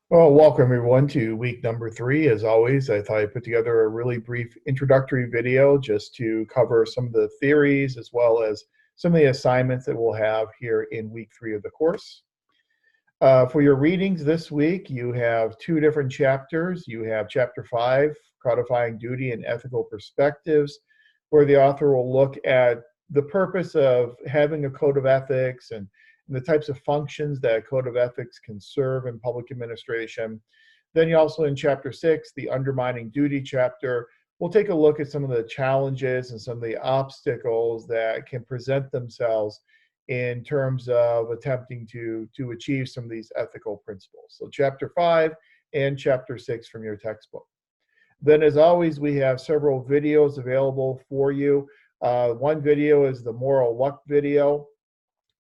Well, welcome everyone to week number three. As always, I thought I'd put together a really brief introductory video just to cover some of the theories as well as some of the assignments that we'll have here in week three of the course. For your readings this week, you have two different chapters. You have chapter 5, Codifying Duty and Ethical Perspectives, where the author will look at the purpose of having a code of ethics and the types of functions that a code of ethics can serve in public administration. Then you also, in chapter 6, the Undermining Duty chapter, we'll take a look at some of the challenges and some of the obstacles that can present themselves in terms of attempting to achieve some of these ethical principles. So chapter 5 and chapter 6 from your textbook. Then, as always, we have several videos available for you. One video is the Moral Luck video.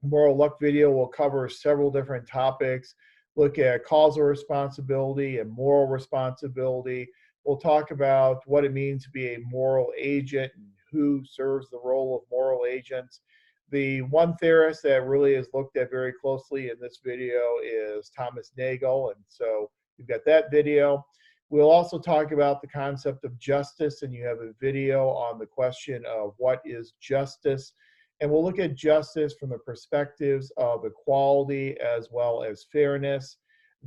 Moral Luck video will cover several different topics, look at causal responsibility and moral responsibility. We'll talk about what it means to be a moral agent and who serves the role of moral agents. The one theorist that really is looked at very closely in this video is Thomas Nagel, and so you've got that video. We'll also talk about the concept of justice, and you have a video on the question of what is justice. And we'll look at justice from the perspectives of equality as well as fairness,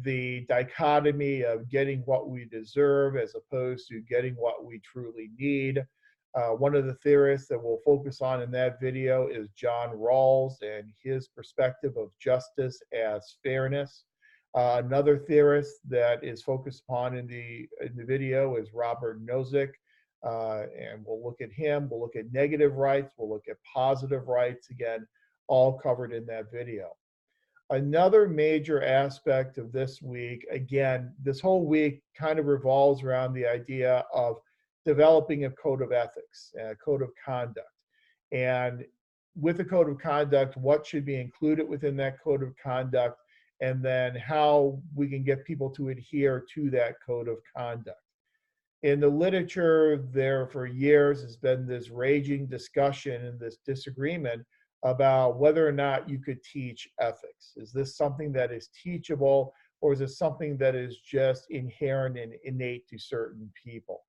the dichotomy of getting what we deserve as opposed to getting what we truly need. One of the theorists that we'll focus on in that video is John Rawls and his perspective of justice as fairness. Another theorist that is focused upon in the video is Robert Nozick. And we'll look at him, we'll look at negative rights, we'll look at positive rights, again, all covered in that video. Another major aspect of this week, again, this whole week kind of revolves around the idea of developing a code of ethics, a code of conduct. And with a code of conduct, what should be included within that code of conduct, and then how we can get people to adhere to that code of conduct. In the literature, there for years has been this raging discussion and this disagreement about whether or not you could teach ethics. Is this something that is teachable, or is it something that is just inherent and innate to certain people?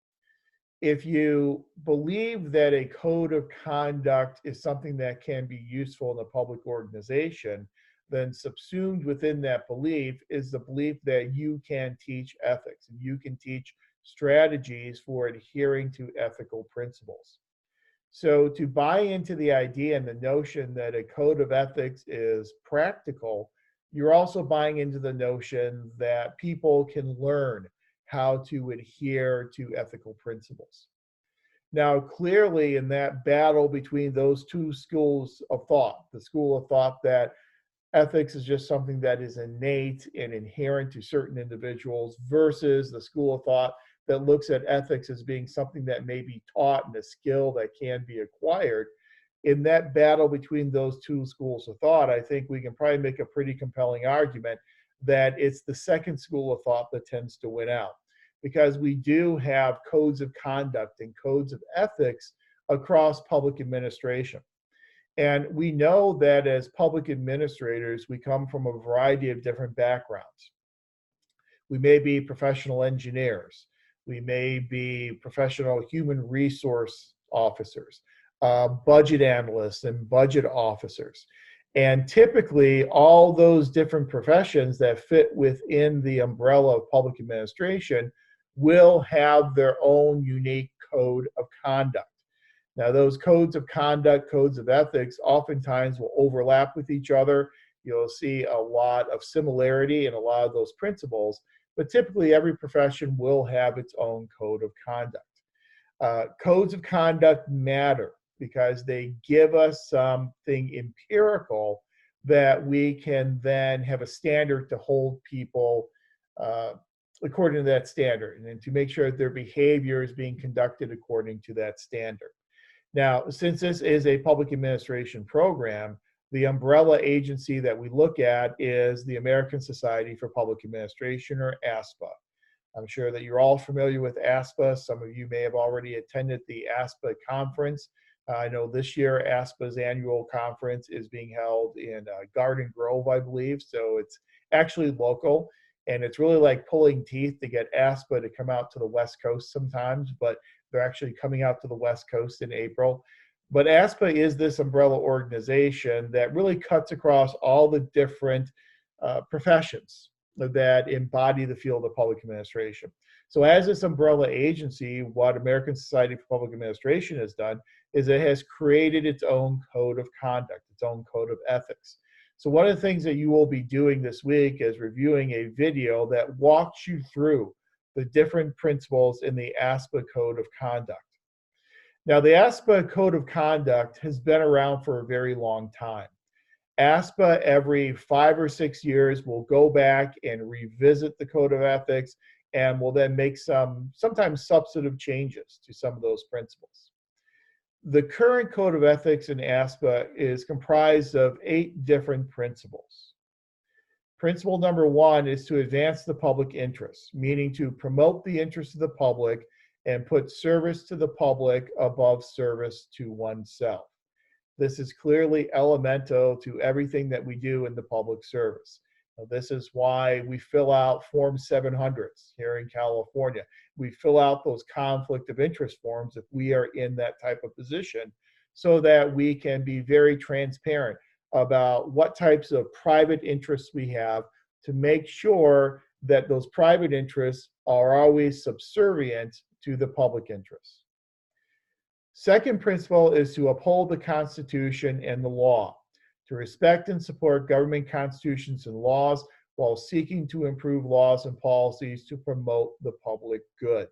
If you believe that a code of conduct is something that can be useful in a public organization, then subsumed within that belief is the belief that you can teach ethics and you can teach strategies for adhering to ethical principles. So to buy into the idea and the notion that a code of ethics is practical, you're also buying into the notion that people can learn how to adhere to ethical principles. Now, clearly, in that battle between those two schools of thought, the school of thought that ethics is just something that is innate and inherent to certain individuals versus the school of thought that looks at ethics as being something that may be taught and a skill that can be acquired. In that battle between those two schools of thought, I think we can probably make a pretty compelling argument that it's the second school of thought that tends to win out, because we do have codes of conduct and codes of ethics across public administration. And we know that as public administrators, we come from a variety of different backgrounds. We may be professional engineers. We may be professional human resource officers, budget analysts, and budget officers. And typically, all those different professions that fit within the umbrella of public administration will have their own unique code of conduct. Now, those codes of conduct, codes of ethics, oftentimes will overlap with each other. You'll see a lot of similarity in a lot of those principles, but typically every profession will have its own code of conduct. Codes of conduct matter because they give us something empirical that we can then have a standard to hold people according to that standard, and to make sure that their behavior is being conducted according to that standard. Now, since this is a public administration program, the umbrella agency that we look at is the American Society for Public Administration, or ASPA. I'm sure that you're all familiar with ASPA. Some of you may have already attended the ASPA conference. I know this year ASPA's annual conference is being held in Garden Grove, I believe, so it's actually local. And it's really like pulling teeth to get ASPA to come out to the West Coast sometimes, but they're actually coming out to the West Coast in April. But ASPA is this umbrella organization that really cuts across all the different professions that embody the field of public administration. So as this umbrella agency, what American Society for Public Administration has done is it has created its own code of conduct, its own code of ethics. So one of the things that you will be doing this week is reviewing a video that walks you through the different principles in the ASPA Code of Conduct. Now, the ASPA Code of Conduct has been around for a very long time. ASPA, every 5 or 6 years, will go back and revisit the Code of Ethics and will then make some sometimes substantive changes to some of those principles. The current Code of Ethics in ASPA is comprised of 8 different principles. Principle number 1 is to advance the public interest, meaning to promote the interest of the public and put service to the public above service to oneself. This is clearly elemental to everything that we do in the public service. Now, this is why we fill out Form 700s here in California. We fill out those conflict of interest forms if we are in that type of position, so that we can be very transparent about what types of private interests we have to make sure that those private interests are always subservient to the public interests. Second principle is to uphold the Constitution and the law, to respect and support government constitutions and laws while seeking to improve laws and policies to promote the public good.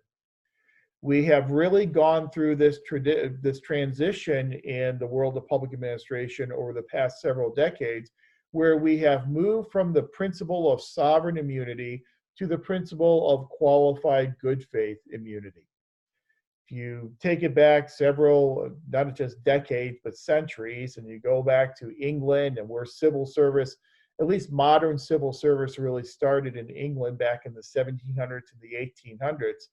We have really gone through this transition in the world of public administration over the past several decades, where we have moved from the principle of sovereign immunity to the principle of qualified good faith immunity. If you take it back several, not just decades, but centuries, and you go back to England and where civil service, at least modern civil service, really started in England back in the 1700s and the 1800s,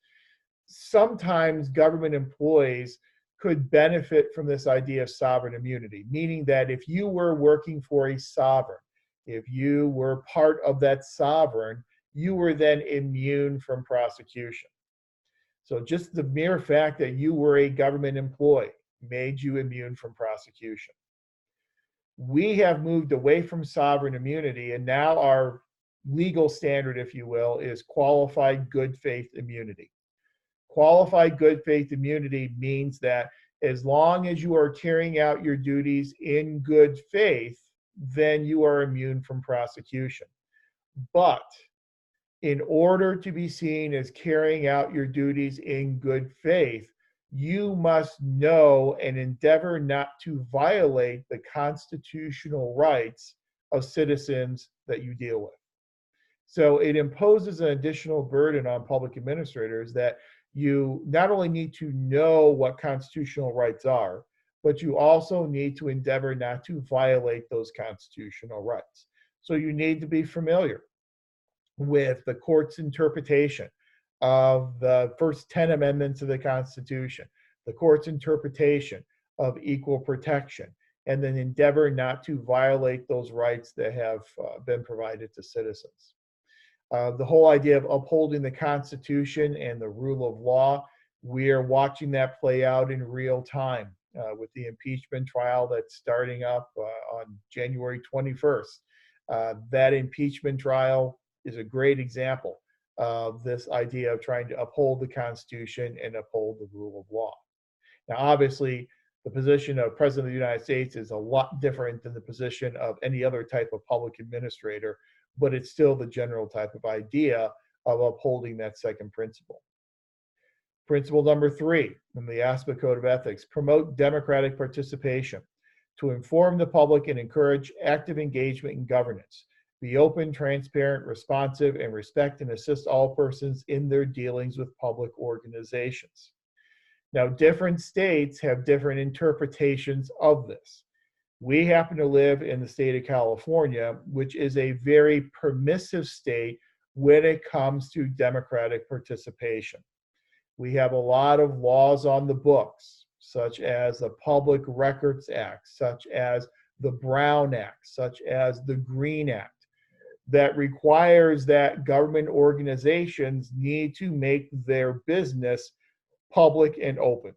sometimes government employees could benefit from this idea of sovereign immunity, meaning that if you were working for a sovereign, if you were part of that sovereign, you were then immune from prosecution. So just the mere fact that you were a government employee made you immune from prosecution. We have moved away from sovereign immunity, and now our legal standard, if you will, is qualified good faith immunity. Qualified good faith immunity means that as long as you are carrying out your duties in good faith, then you are immune from prosecution. But in order to be seen as carrying out your duties in good faith, you must know and endeavor not to violate the constitutional rights of citizens that you deal with. So it imposes an additional burden on public administrators that you not only need to know what constitutional rights are, but you also need to endeavor not to violate those constitutional rights. So you need to be familiar with the court's interpretation of the first 10 amendments of the Constitution, the court's interpretation of equal protection, and then endeavor not to violate those rights that have been provided to citizens. The whole idea of upholding the Constitution and the rule of law, we are watching that play out in real time with the impeachment trial that's starting up on January 21st. That impeachment trial is a great example of this idea of trying to uphold the Constitution and uphold the rule of law. Now, obviously, the position of President of the United States is a lot different than the position of any other type of public administrator, but it's still the general type of idea of upholding that second principle. Principle number 3 in the ASPA Code of Ethics: promote democratic participation, to inform the public and encourage active engagement in governance. Be open, transparent, responsive, and respect and assist all persons in their dealings with public organizations. Now, different states have different interpretations of this. We happen to live in the state of California, which is a very permissive state when it comes to democratic participation. We have a lot of laws on the books, such as the Public Records Act, such as the Brown Act, such as the Green Act, that requires that government organizations need to make their business public and open,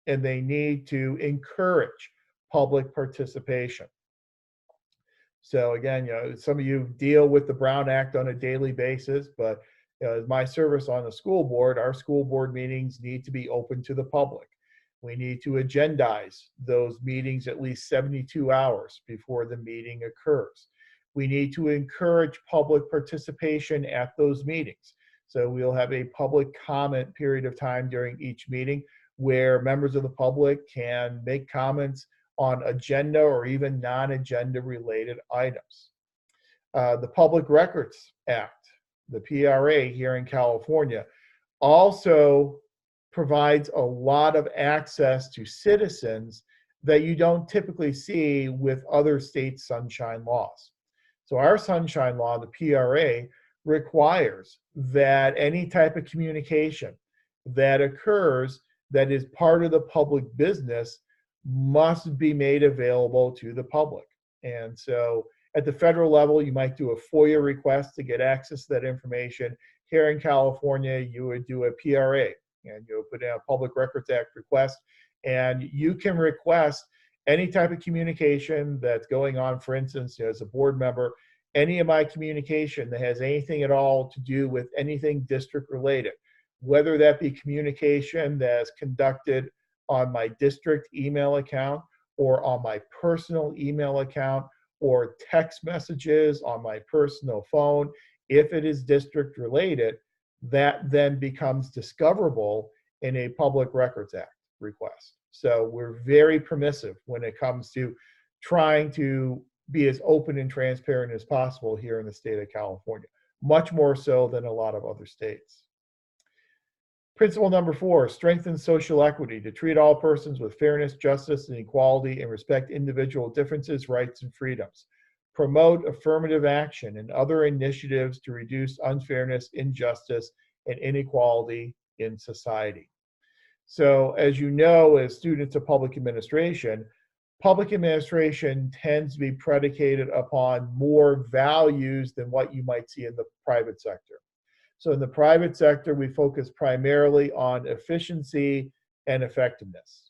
and they need to encourage public participation. So again, some of you deal with the Brown Act on a daily basis, but my service on the school board, our school board meetings need to be open to the public. We need to agendize those meetings at least 72 hours before the meeting occurs. We need to encourage public participation at those meetings. So we'll have a public comment period of time during each meeting where members of the public can make comments on agenda or even non-agenda related items. The Public Records Act, the PRA here in California, also provides a lot of access to citizens that you don't typically see with other states' sunshine laws. So our sunshine law, the PRA, requires that any type of communication that occurs that is part of the public business must be made available to the public. And so at the federal level, you might do a FOIA request to get access to that information. Here in California, you would do a PRA, and you'll put in a Public Records Act request, and you can request any type of communication that's going on. For instance, as a board member, any of my communication that has anything at all to do with anything district related, whether that be communication that's conducted on my district email account or on my personal email account or text messages on my personal phone, if it is district related, that then becomes discoverable in a Public Records Act request. So we're very permissive when it comes to trying to be as open and transparent as possible here in the state of California, much more so than a lot of other states. Principle number 4, strengthen social equity to treat all persons with fairness, justice, and equality and respect individual differences, rights, and freedoms. Promote affirmative action and other initiatives to reduce unfairness, injustice, and inequality in society. So as you know, as students of public administration tends to be predicated upon more values than what you might see in the private sector. So in the private sector, we focus primarily on efficiency and effectiveness.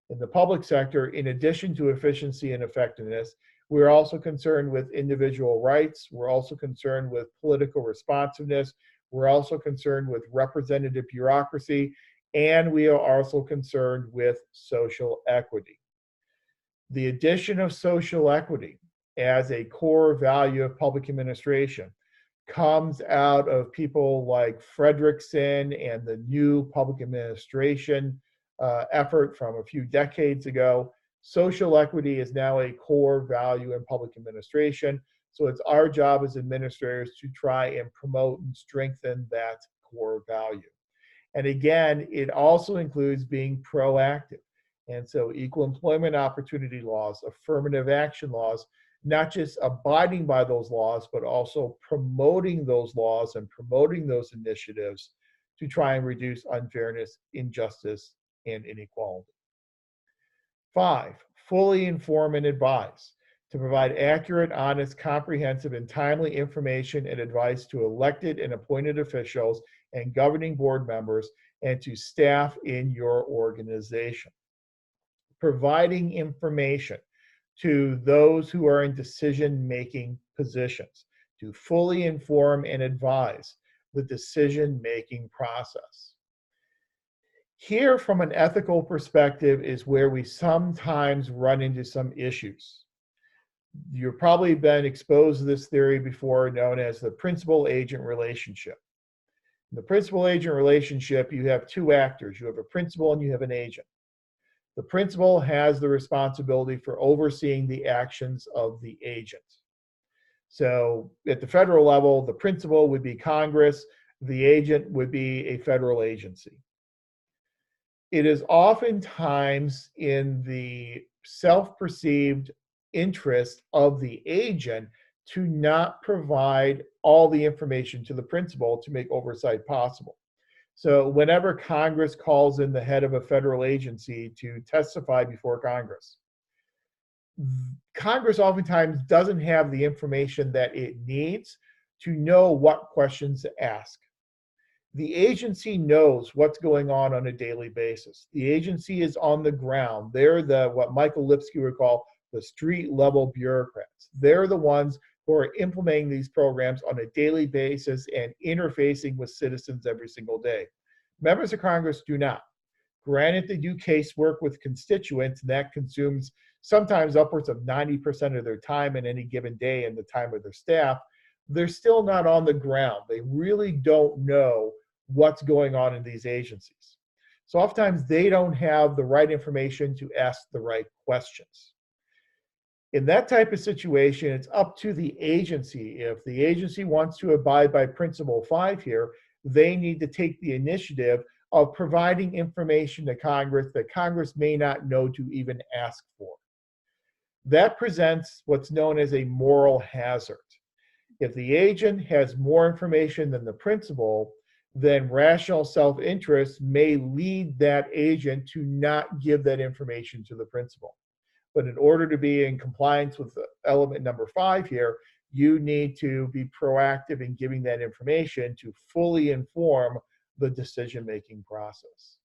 In the public sector, in addition to efficiency and effectiveness, we're also concerned with individual rights. We're also concerned with political responsiveness. We're also concerned with representative bureaucracy. And we are also concerned with social equity. The addition of social equity as a core value of public administration comes out of people like Frederickson and the new public administration effort from a few decades ago. Social equity is now a core value in public administration. So it's our job as administrators to try and promote and strengthen that core value. And again, it also includes being proactive. And so equal employment opportunity laws, affirmative action laws, not just abiding by those laws, but also promoting those laws and promoting those initiatives to try and reduce unfairness, injustice, and inequality. 5, fully inform and advise to provide accurate, honest, comprehensive, and timely information and advice to elected and appointed officials and governing board members and to staff in your organization. Providing information to those who are in decision-making positions to fully inform and advise the decision-making process. Here, from an ethical perspective, is where we sometimes run into some issues. You've probably been exposed to this theory before, known as the principal-agent relationship. In the principal-agent relationship, you have two actors. You have a principal and you have an agent. The principal has the responsibility for overseeing the actions of the agent. So at the federal level, the principal would be Congress, the agent would be a federal agency. It is oftentimes in the self-perceived interest of the agent to not provide all the information to the principal to make oversight possible. So whenever Congress calls in the head of a federal agency to testify before Congress, Congress oftentimes doesn't have the information that it needs to know what questions to ask. The agency knows what's going on a daily basis. The agency is on the ground. They're the what Michael Lipsky would call the street level bureaucrats. They're the ones who are implementing these programs on a daily basis and interfacing with citizens every single day. Members of Congress do not. Granted, they do casework with constituents, and that consumes sometimes upwards of 90% of their time in any given day and the time of their staff. They're still not on the ground. They really don't know what's going on in these agencies. So oftentimes they don't have the right information to ask the right questions. In that type of situation, it's up to the agency. If the agency wants to abide by Principle 5 here, they need to take the initiative of providing information to Congress that Congress may not know to even ask for. That presents what's known as a moral hazard. If the agent has more information than the principal, then rational self-interest may lead that agent to not give that information to the principal. But in order to be in compliance with element number 5 here, you need to be proactive in giving that information to fully inform the decision-making process.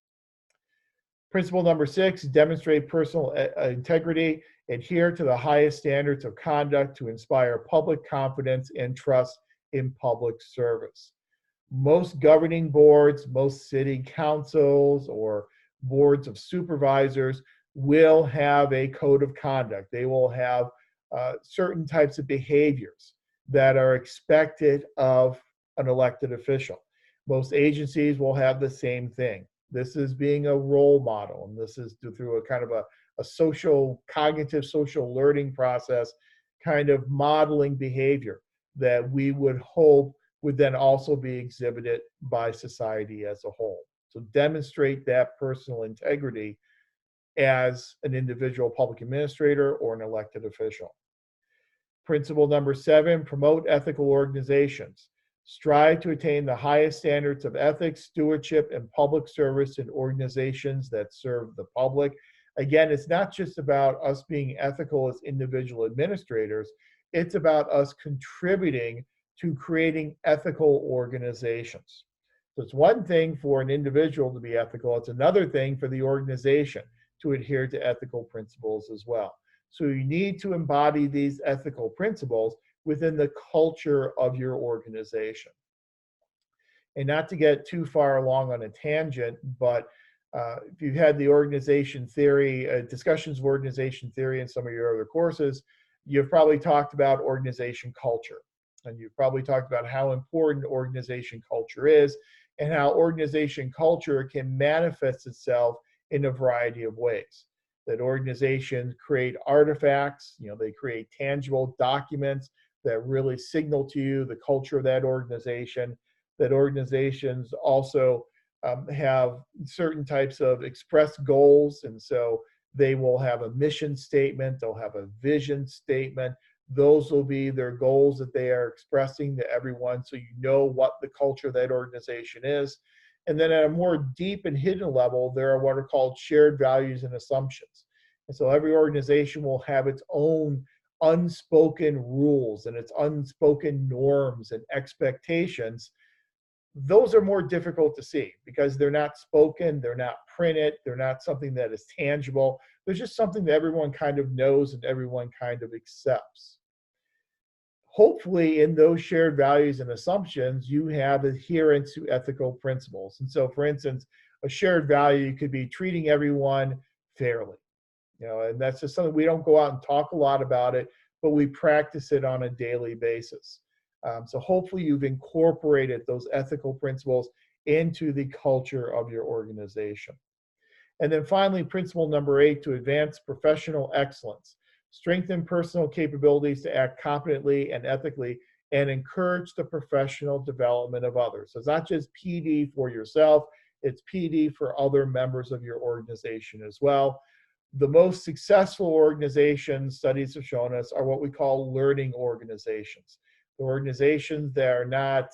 Principle number 6, demonstrate personal integrity, adhere to the highest standards of conduct to inspire public confidence and trust in public service. Most governing boards, most city councils or boards of supervisors will have a code of conduct. They will have certain types of behaviors that are expected of an elected official. Most agencies will have the same thing. This is being a role model, and this is through a kind of a social, cognitive social learning process, kind of modeling behavior that we would hope would then also be exhibited by society as a whole. So demonstrate that personal integrity as an individual public administrator or an elected official. Principle number 7, promote ethical organizations. Strive to attain the highest standards of ethics, stewardship, and public service in organizations that serve the public. Again, it's not just about us being ethical as individual administrators, it's about us contributing to creating ethical organizations. So it's one thing for an individual to be ethical, it's another thing for the organization to adhere to ethical principles as well. So you need to embody these ethical principles within the culture of your organization. And not to get too far along on a tangent, but if you've had the organization theory, discussions of organization theory in some of your other courses, you've probably talked about organization culture. And you've probably talked about how important organization culture is and how organization culture can manifest itself in a variety of ways. That organizations create artifacts, they create tangible documents that really signal to you the culture of that organization. That organizations also have certain types of express goals, and so they will have a mission statement, they'll have a vision statement. Those will be their goals that they are expressing to everyone, so you know what the culture of that organization is. And then at a more deep and hidden level, there are what are called shared values and assumptions. And so every organization will have its own unspoken rules and its unspoken norms and expectations. Those are more difficult to see because they're not spoken, they're not printed, they're not something that is tangible. There's just something that everyone kind of knows and everyone kind of accepts. Hopefully in those shared values and assumptions, you have adherence to ethical principles. And so, for instance, a shared value could be treating everyone fairly. And that's just something we don't go out and talk a lot about it, but we practice it on a daily basis. So hopefully you've incorporated those ethical principles into the culture of your organization. And then finally, principle number 8, to advance professional excellence. Strengthen personal capabilities to act competently and ethically and encourage the professional development of others. So it's not just PD for yourself, it's PD for other members of your organization as well. The most successful organizations, studies have shown us, are what we call learning organizations. The organizations that are not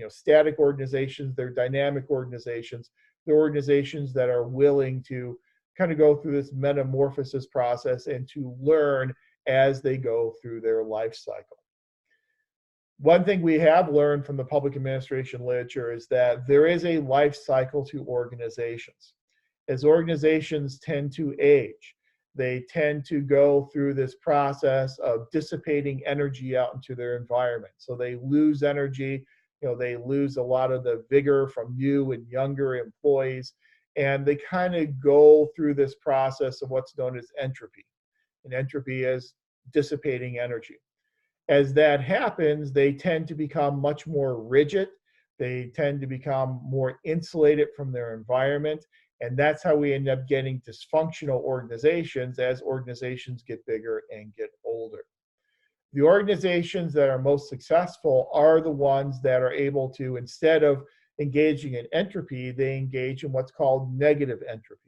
static organizations, they're dynamic organizations. They're organizations that are willing to kind of go through this metamorphosis process and to learn as they go through their life cycle. One thing we have learned from the public administration literature is that there is a life cycle to organizations. As organizations tend to age, they tend to go through this process of dissipating energy out into their environment. So they lose energy, they lose a lot of the vigor from new and younger employees, and they kind of go through this process of what's known as entropy. And entropy is dissipating energy. As that happens, they tend to become much more rigid. They tend to become more insulated from their environment. And that's how we end up getting dysfunctional organizations as organizations get bigger and get older. The organizations that are most successful are the ones that are able to, instead of engaging in entropy, they engage in what's called negative entropy.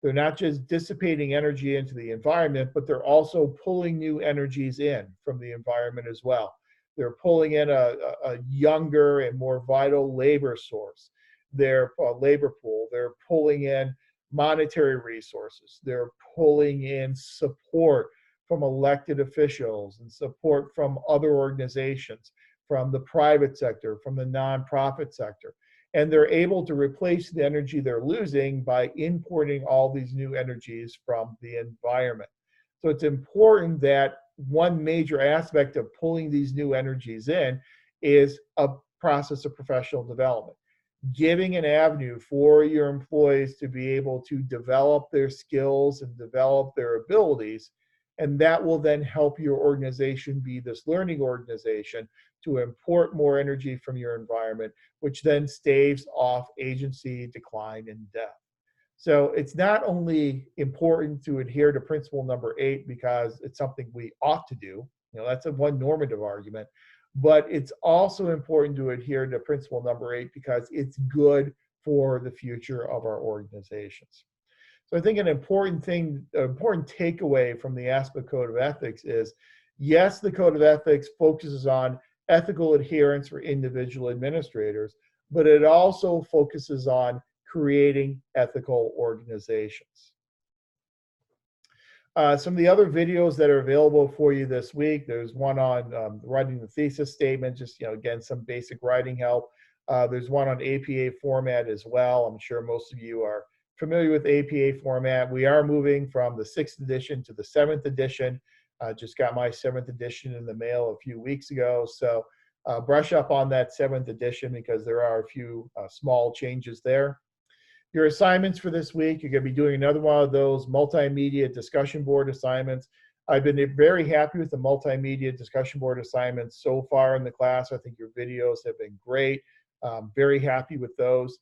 They're not just dissipating energy into the environment, but they're also pulling new energies in from the environment as well. They're pulling in a younger and more vital labor source, their labor pool. They're pulling in monetary resources. They're pulling in support from elected officials and support from other organizations, from the private sector, from the nonprofit sector. And they're able to replace the energy they're losing by importing all these new energies from the environment. So it's important that one major aspect of pulling these new energies in is a process of professional development, giving an avenue for your employees to be able to develop their skills and develop their abilities. And that will then help your organization be this learning organization to import more energy from your environment, which then staves off agency, decline, and death. So it's not only important to adhere to principle number 8 because it's something we ought to do, that's one normative argument, but it's also important to adhere to principle number 8 because it's good for the future of our organizations. So I think an important takeaway from the ASPA Code of Ethics is, yes, the Code of Ethics focuses on ethical adherence for individual administrators, but it also focuses on creating ethical organizations. Some of the other videos that are available for you this week, there's one on writing the thesis statement, just, again, some basic writing help. There's one on APA format as well. I'm sure most of you are familiar with APA format. We are moving from the 6th edition to the 7th edition. Just got my 7th edition in the mail a few weeks ago. So brush up on that 7th edition because there are a few small changes there. Your assignments for this week, you're going to be doing another one of those multimedia discussion board assignments. I've been very happy with the multimedia discussion board assignments so far in the class. I think your videos have been great. Very happy with those.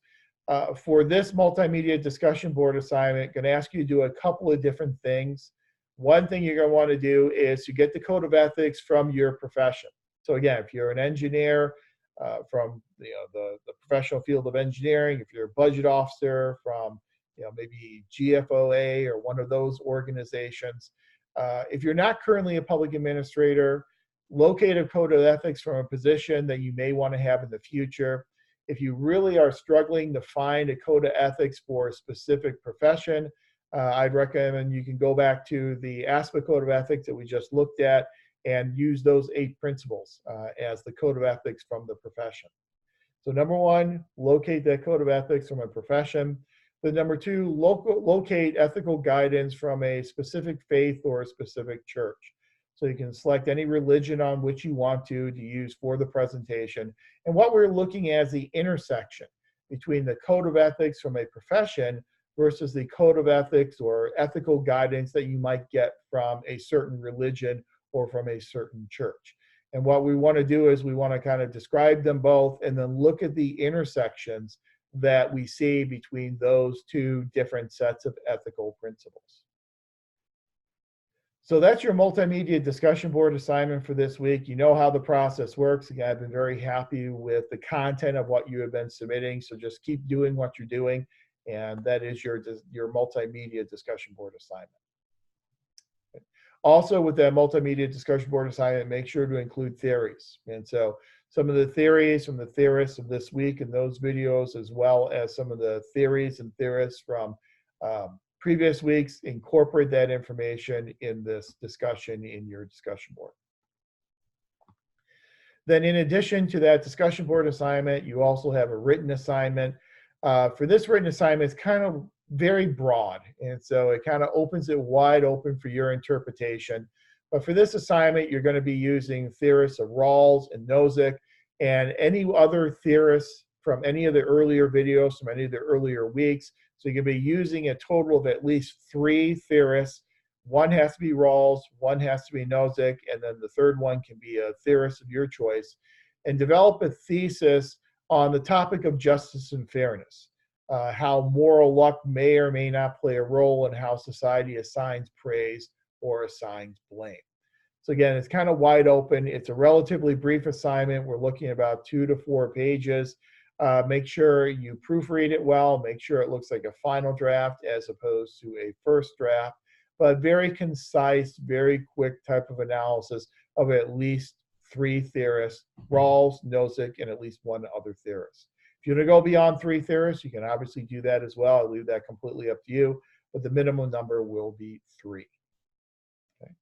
For this multimedia discussion board assignment, I'm going to ask you to do a couple of different things. One thing you're going to want to do is to get the code of ethics from your profession. So again, if you're an engineer from the professional field of engineering, if you're a budget officer from maybe GFOA or one of those organizations, if you're not currently a public administrator, locate a code of ethics from a position that you may want to have in the future. If you really are struggling to find a code of ethics for a specific profession, I'd recommend you can go back to the ASPA Code of Ethics that we just looked at and use those 8 principles as the code of ethics from the profession. So number 1, locate that code of ethics from a profession. Then number 2, locate ethical guidance from a specific faith or a specific church. So you can select any religion on which you want to use for the presentation. And what we're looking at is the intersection between the code of ethics from a profession versus the code of ethics or ethical guidance that you might get from a certain religion or from a certain church. And what we want to do is we want to kind of describe them both and then look at the intersections that we see between those two different sets of ethical principles. So that's your multimedia discussion board assignment for this week. You know how the process works. Again, I've been very happy with the content of what you have been submitting. So just keep doing what you're doing. And that is your multimedia discussion board assignment. Also, with that multimedia discussion board assignment, make sure to include theories. And so some of the theories from the theorists of this week in those videos, as well as some of the theories and theorists from previous weeks, incorporate that information in this discussion in your discussion board. Then in addition to that discussion board assignment, you also have a written assignment. For this written assignment, it's kind of very broad, and so it kind of opens it wide open for your interpretation. But for this assignment, you're going to be using theorists of Rawls and Nozick and any other theorists from any of the earlier videos, from any of the earlier weeks. So you're going to be using a total of at least 3 theorists. One has to be Rawls, one has to be Nozick, and then the third one can be a theorist of your choice. And develop a thesis on the topic of justice and fairness, how moral luck may or may not play a role in how society assigns praise or assigns blame. So again, it's kind of wide open. It's a relatively brief assignment. We're looking at about 2 to 4 pages. Make sure you proofread it well. Make sure it looks like a final draft as opposed to a first draft, but very concise, very quick type of analysis of at least 3 theorists, Rawls, Nozick, and at least 1 other theorist. If you want to go beyond 3 theorists, you can obviously do that as well. I'll leave that completely up to you, but the minimum number will be 3. Okay.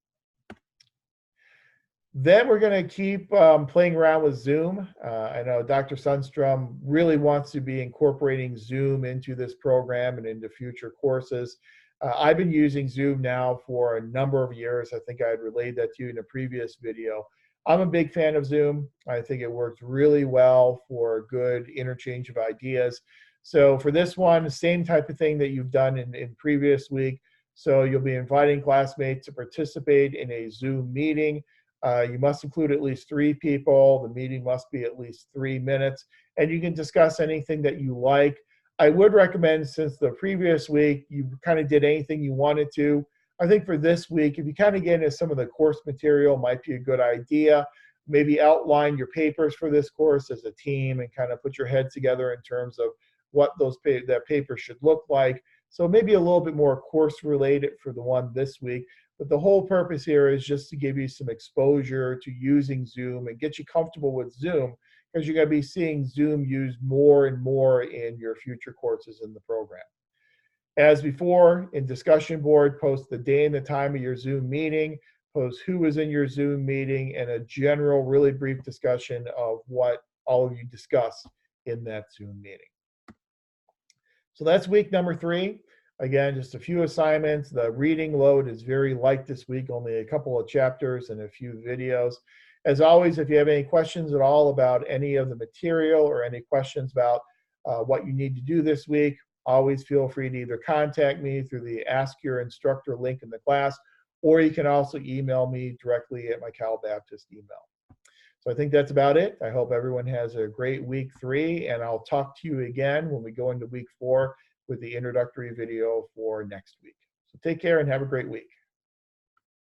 Then we're going to keep playing around with Zoom. I know Dr. Sundstrom really wants to be incorporating Zoom into this program and into future courses. I've been using Zoom now for a number of years. I think I had relayed that to you in a previous video. I'm a big fan of Zoom. I think it works really well for good interchange of ideas. So for this one, same type of thing that you've done in previous week. So you'll be inviting classmates to participate in a Zoom meeting. You must include at least 3 people. The meeting must be at least 3 minutes, and you can discuss anything that you like. I would recommend, since the previous week you kind of did anything you wanted to, I think for this week, if you kind of get into some of the course material, might be a good idea. Maybe outline your papers for this course as a team and kind of put your head together in terms of what that paper should look like. So maybe a little bit more course related for the one this week. But the whole purpose here is just to give you some exposure to using Zoom and get you comfortable with Zoom, because you're going to be seeing Zoom used more and more in your future courses in the program. As before, in discussion board, post the day and the time of your Zoom meeting, post who was in your Zoom meeting, and a general, really brief discussion of what all of you discussed in that Zoom meeting. So that's week number 3. Again, just a few assignments. The reading load is very light this week, only a couple of chapters and a few videos. As always, if you have any questions at all about any of the material or any questions about what you need to do this week, always feel free to either contact me through the Ask Your Instructor link in the class, or you can also email me directly at my Cal Baptist email. So I think that's about it. I hope everyone has a great week 3, and I'll talk to you again when we go into week 4 with the introductory video for next week. So take care and have a great week.